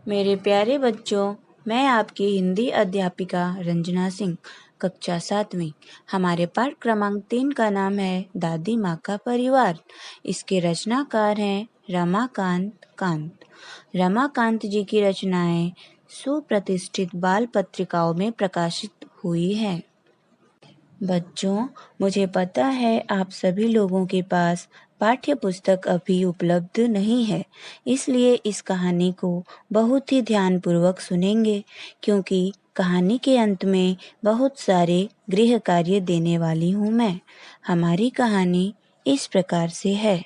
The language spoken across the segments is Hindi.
मेरे प्यारे बच्चों, मैं आपकी हिंदी अध्यापिका रंजना सिंह, कक्षा 7वीं। हमारे पाठ क्रमांक 3 का नाम है दादी माँ का परिवार। इसके रचनाकार हैं रमाकांत कांत। रमाकांत जी की रचनाएं सुप्रतिष्ठित बाल पत्रिकाओं में प्रकाशित हुई हैं। बच्चों, मुझे पता है आप सभी लोगों के पास पाठ्य पुस्तक अभी उपलब्ध नहीं है, इसलिए इस कहानी को बहुत ही ध्यानपूर्वक सुनेंगे, क्योंकि कहानी के अंत में बहुत सारे गृह कार्य देने वाली हूँ मैं। हमारी कहानी इस प्रकार से है।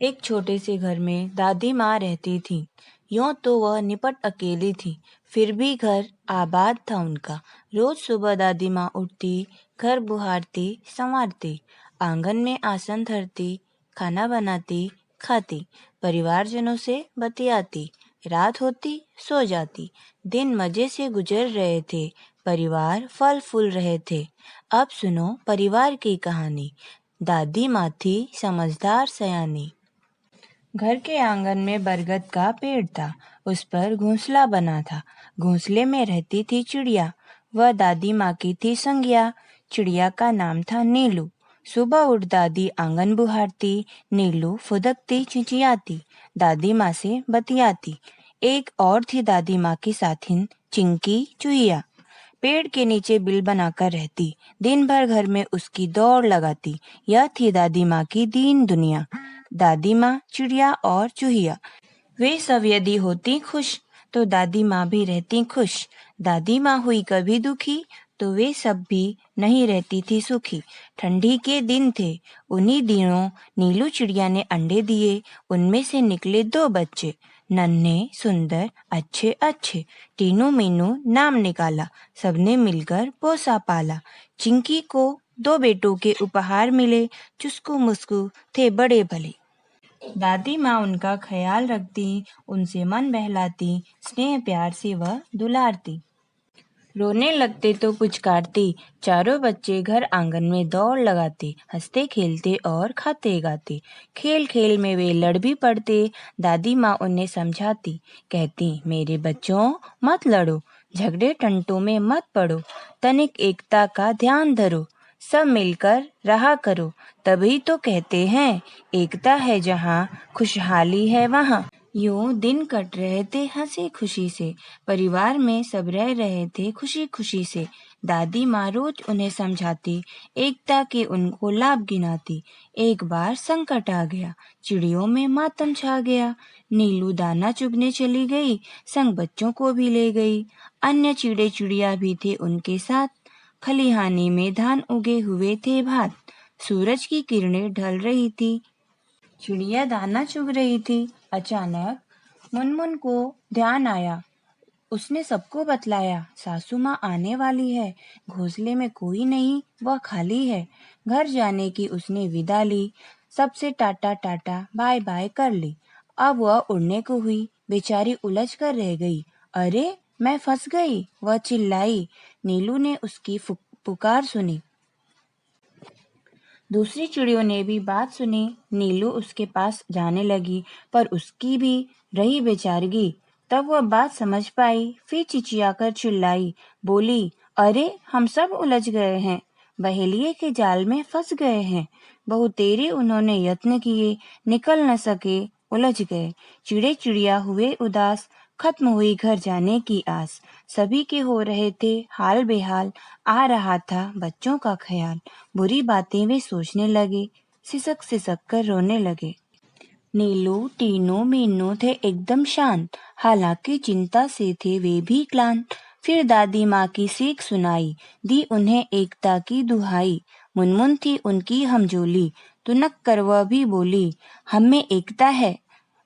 एक छोटे से घर में दादी माँ रहती थी। यूं तो वह निपट अकेली थी, फिर भी घर आबाद था उनका। रोज सुबह दादी माँ उठती, घर बुहारती, संवारती, आंगन में आसन धरती, खाना बनाती, खाती, परिवारजनों से बतियाती। रात होती, सो जाती। दिन मजे से गुजर रहे थे, परिवार फल फूल रहे थे। अब सुनो परिवार की कहानी। दादी माँ थी समझदार सयानी। घर के आंगन में बरगद का पेड़ था, उस पर घोंसला बना था। घोंसले में रहती थी चिड़िया, वह दादी माँ की थी संगिया। चिड़िया का नाम था नीलू। सुबह उठ दादी आंगन बुहारती, नीलू फुदकती चिंचियाती, दादी माँ से बतियाती। एक और थी दादी माँ की साथिन, चिंकी चुहिया। पेड़ के नीचे बिल बनाकर रहती, दिन भर घर में उसकी दौड़ लगाती। यह थी दादी माँ की दीन दुनिया। दादी माँ, चिड़िया और चूहिया, वे सब यदि होती खुश तो दादी माँ भी रहती खुश। दादी माँ हुई कभी दुखी तो वे सब भी नहीं रहती थी सुखी। ठंडी के दिन थे, उन्हीं दिनों नीलू चिड़िया ने अंडे दिए। उनमें से निकले 2 बच्चे, नन्हे सुंदर अच्छे अच्छे। टीनू मीनू नाम निकाला, सबने मिलकर पोसा पाला। चिंकी को 2 बेटों के उपहार मिले, चुस्कू मुस्कू थे बड़े भले। दादी माँ उनका ख्याल रखती, उनसे मन बहलाती, स्नेह प्यार से वह दुलारती। रोने लगते तो पुचकारती, चारों बच्चे घर आंगन में दौड़ लगाते, हंसते खेलते और खाते गाते। खेल खेल में वे लड़ भी पड़ते। दादी माँ उन्हें समझाती, कहती, मेरे बच्चों मत लड़ो, झगड़े टंटों में मत पड़ो, तनिक एकता का ध्यान धरो, सब मिलकर रहा करो, तभी तो कहते हैं एकता है जहाँ खुशहाली है वहाँ। यूं दिन कट रहे थे हंसी खुशी से, परिवार में सब रह रहे थे खुशी खुशी से। दादी माँ रोज उन्हें समझाती, एकता के उनको लाभ गिनाती। एक बार संकट आ गया, चिड़ियों में मातम छा गया। नीलू दाना चुगने चली गई, संग बच्चों को भी ले गई। अन्य चिड़े चिड़िया भी थे उनके साथ, खलिहानी में धान उगे हुए थे भात। सूरज की किरणें ढल रही थी, चिड़िया दाना चुग रही थी। अचानक मुनमुन को ध्यान आया, उसने सबको बतलाया, सासू माँ आने वाली है, घोंसले में कोई नहीं, वह खाली है। घर जाने की उसने विदा ली, सबसे टाटा टाटा बाय बाय कर ली। अब वह उड़ने को हुई, बेचारी उलझ कर रह गई। अरे मैं फंस गई, वह चिल्लाई। नीलू ने उसकी पुकार सुनी। दूसरी चिड़ियों ने भी बात सुनी। नीलू उसके पास जाने लगी, पर उसकी भी रही बेचारगी। तब वह बात समझ पाई, फिर चिचियाकर चिल्लाई, बोली, अरे हम सब उलझ गए हैं, बहेलिये के जाल में फंस गए हैं। बहुतेरे उन्होंने यत्न किए, निकल न सके, उलझ गए। चिड़े चिड़िया हुए उदास, खत्म हुई घर जाने की आस। सभी के हो रहे थे हाल बेहाल, आ रहा था बच्चों का ख्याल। बुरी बातें वे सोचने लगे, सिसक सिसक कर रोने लगे। नीलू टीनू मीनू थे एकदम शांत, हालांकि चिंता से थे वे भी क्लांत। फिर दादी माँ की सीख सुनाई, दी उन्हें एकता की दुहाई। मुनमुन थी उनकी हमजोली, तुनक कर वह भी बोली, हम में एकता है,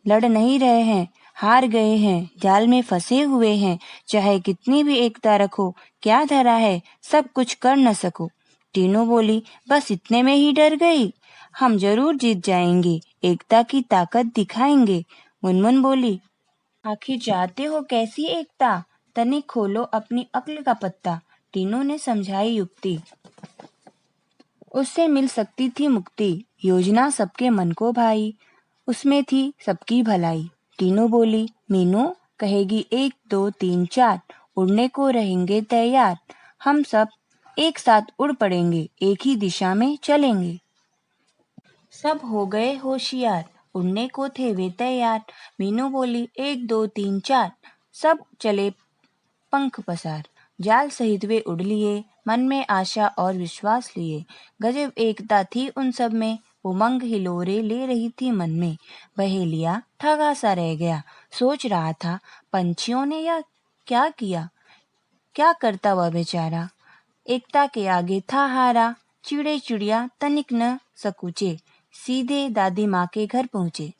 लड़ नहीं रहे हैं, हार गए हैं, जाल में फंसे हुए हैं, चाहे कितनी भी एकता रखो, क्या धरा है, सब कुछ कर न सको। टीनू बोली, बस इतने में ही डर गई, हम जरूर जीत जाएंगे, एकता की ताकत दिखाएंगे। मुनमुन बोली, आखिर चाहते हो कैसी एकता, तनिक खोलो अपनी अक्ल का पत्ता। टीनू ने समझाई युक्ति, उससे मिल सकती थी मुक्ति, योजना सबके मन को भाई, उसमें थी सबकी भलाई। टीनू बोली, मीनू कहेगी 1 2 3 4, उड़ने को रहेंगे तैयार। हम सब एक साथ उड़ पड़ेंगे, एक ही दिशा में चलेंगे। सब हो गए होशियार, उड़ने को थे वे तैयार। मीनू बोली 1 2 3 4, सब चले पंख पसार। जाल सहित वे उड़ लिए, मन में आशा और विश्वास लिए। गजब एकता थी उन सब में, उमंग हिलोरे ले रही थी मन में। बहेलिया ठगा सा रह गया, सोच रहा था पंछियों ने यह क्या किया, क्या करता वह बेचारा। एकता के आगे था हारा, चिड़े चिड़िया तनिक न सकुचे, सीधे दादी माँ के घर पहुँचे।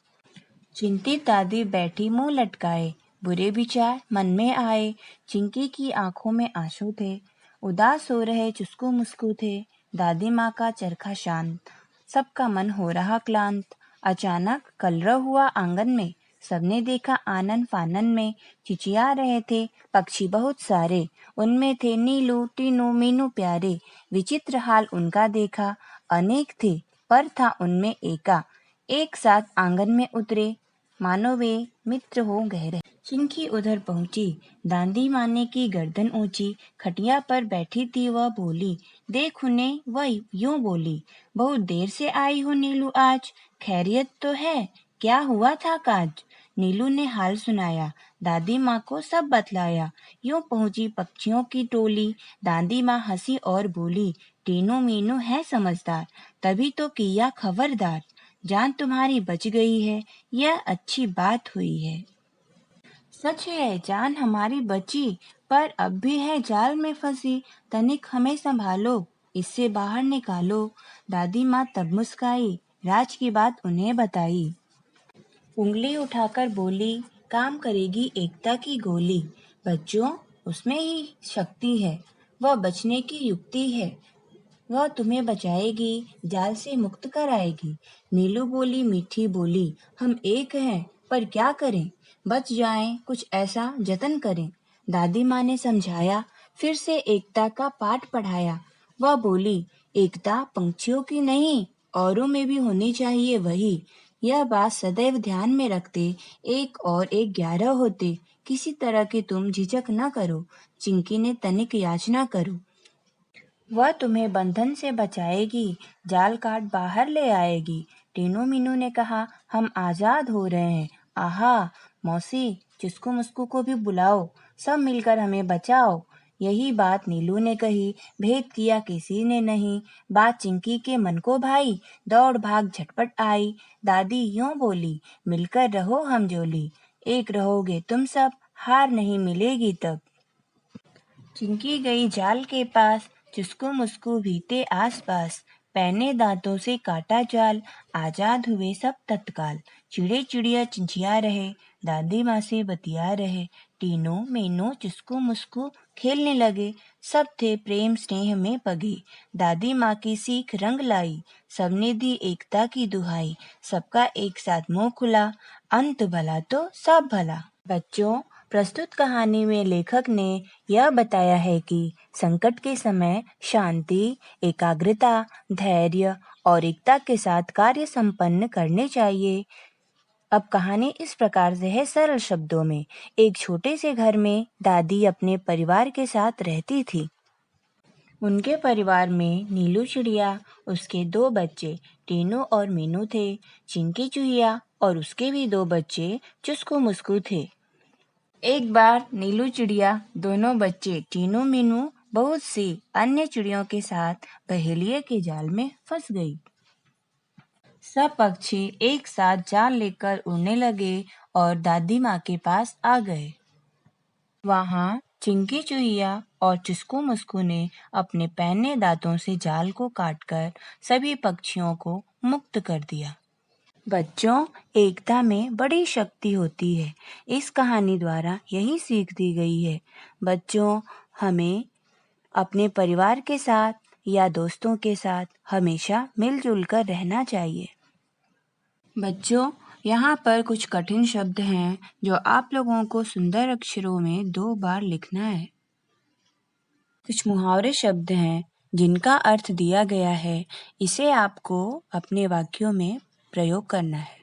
चिंतित दादी बैठी मुंह लटकाए, बुरे विचार मन में आए। चिंकी की आंखों में आंसू थे, उदास हो रहे चुस्कू मुस्कू थे। दादी माँ का चरखा शांत, सबका मन हो रहा क्लांत। अचानक कलरव हुआ आंगन में, सबने देखा आनन फानन में। चिचिया रहे थे पक्षी बहुत सारे, उनमें थे नीलू टीनू मीनू प्यारे। विचित्र हाल उनका देखा, अनेक थे पर था उनमें एका। एक साथ आंगन में उतरे, मानो वे मित्र हो गहरे। चिंकी उधर पहुंची, दादी माँ ने की गर्दन ऊंची। खटिया पर बैठी थी वह बोली, देख उन्हें वह यूं बोली। बहुत देर से आई हो नीलू आज, खैरियत तो है, क्या हुआ था काज। नीलू ने हाल सुनाया, दादी माँ को सब बतलाया। यूं पहुंची पक्षियों की टोली, दादी माँ हंसी और बोली, टीनू मीनू है समझदार, तभी तो किया खबरदार। जान तुम्हारी बच गई है, यह अच्छी बात हुई है। सच है जान हमारी बची, पर अब भी है जाल में फंसी। तनिक हमें संभालो, इससे बाहर निकालो। दादी माँ तब मुस्काई, राज की बात उन्हें बताई। उंगली उठाकर बोली, काम करेगी एकता की गोली। बच्चों, उसमें ही शक्ति है, वह बचने की युक्ति है। वह तुम्हें बचाएगी, जाल से मुक्त कराएगी। नीलू बोली मीठी बोली, हम एक हैं, पर क्या करें, बच जाएं, कुछ ऐसा जतन करें। दादी माँ ने समझाया, फिर से एकता का पाठ पढ़ाया। वह बोली, एकता पंछियों की नहीं, औरों में भी होनी चाहिए वही। यह बात सदैव ध्यान में रखते, एक और एक 11 होते। किसी तरह की तुम झिझक न करो, चिंकी ने तनिक याचना करो। वह तुम्हें बंधन से बचाएगी, जाल काट बाहर ले आएगी। टीनू मीनू ने कहा, हम आजाद हो रहे हैं। आहा, मौसी, चुस्कू मुस्कू को भी बुलाओ, सब मिलकर हमें बचाओ। यही बात नीलू ने कही, भेद किया किसी ने नहीं। बात चिंकी के मन को भाई, दौड़ भाग झटपट आई। दादी यूं बोली, मिलकर रहो हम जोली, एक रहोगे तुम सब, हार नहीं मिलेगी तब। चिंकी गई जाल के पास, चुस्कू मुस्कू भीते आस पास। पैने दांतों से काटा जाल, आजाद हुए सब तत्काल। चिड़े चिड़िया चिंचिया रहे, दादी माँ से बतिया रहे। टीनू मीनू चुस्कू मुस्कू खेलने लगे, सब थे प्रेम स्नेह में पगे। दादी माँ की सीख रंग लाई, सबने दी एकता की दुहाई। सबका एक साथ मुंह खुला, अंत भला तो सब भला। बच्चों, प्रस्तुत कहानी में लेखक ने यह बताया है कि संकट के समय शांति, एकाग्रता, धैर्य और एकता के साथ कार्य संपन्न करने चाहिए। अब कहानी इस प्रकार से है सरल शब्दों में। एक छोटे से घर में दादी अपने परिवार के साथ रहती थी। उनके परिवार में नीलू चिड़िया, उसके 2 बच्चे टीनू और मीनू थे। चिंकी चूहिया और उसके भी 2 बच्चे चुस्कू मुस्कू थे। एक बार नीलू चिड़िया, दोनों बच्चे टीनू मीनू बहुत सी अन्य चिड़ियों के साथ पहेलिये के जाल में फंस गई। सब पक्षी एक साथ जाल लेकर उड़ने लगे और दादी माँ के पास आ गए। वहाँ चिंकी चूहिया और चुस्कू मुस्कू ने अपने पैने दांतों से जाल को काटकर सभी पक्षियों को मुक्त कर दिया। बच्चों, एकता में बड़ी शक्ति होती है। इस कहानी द्वारा यही सीख दी गई है। बच्चों, हमें अपने परिवार के साथ या दोस्तों के साथ हमेशा मिलजुल कर रहना चाहिए। बच्चों, यहाँ पर कुछ कठिन शब्द हैं जो आप लोगों को सुंदर अक्षरों में 2 बार लिखना है। कुछ मुहावरे शब्द हैं जिनका अर्थ दिया गया है, इसे आपको अपने वाक्यों में प्रयोग करना है।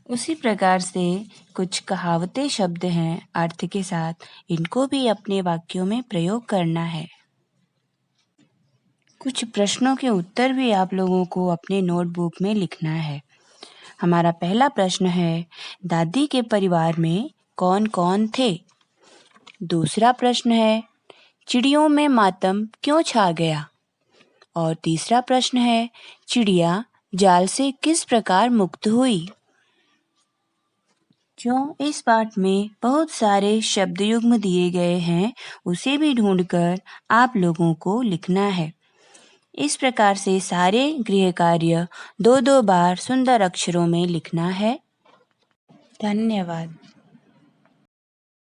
उसी प्रकार से कुछ कहावतें शब्द हैं अर्थ के साथ, इनको भी अपने वाक्यों में प्रयोग करना है। कुछ प्रश्नों के उत्तर भी आप लोगों को अपने नोटबुक में लिखना है। हमारा पहला प्रश्न है, दादी के परिवार में कौन कौन थे? दूसरा प्रश्न है, चिड़ियों में मातम क्यों छा गया? और तीसरा प्रश्न है, चिड़िया जाल से किस प्रकार मुक्त हुई? जो इस पाठ में बहुत सारे शब्द युग्म दिए गए हैं, उसे भी ढूंढकर आप लोगों को लिखना है। इस प्रकार से सारे गृह कार्य 2-2 बार सुंदर अक्षरों में लिखना है। धन्यवाद।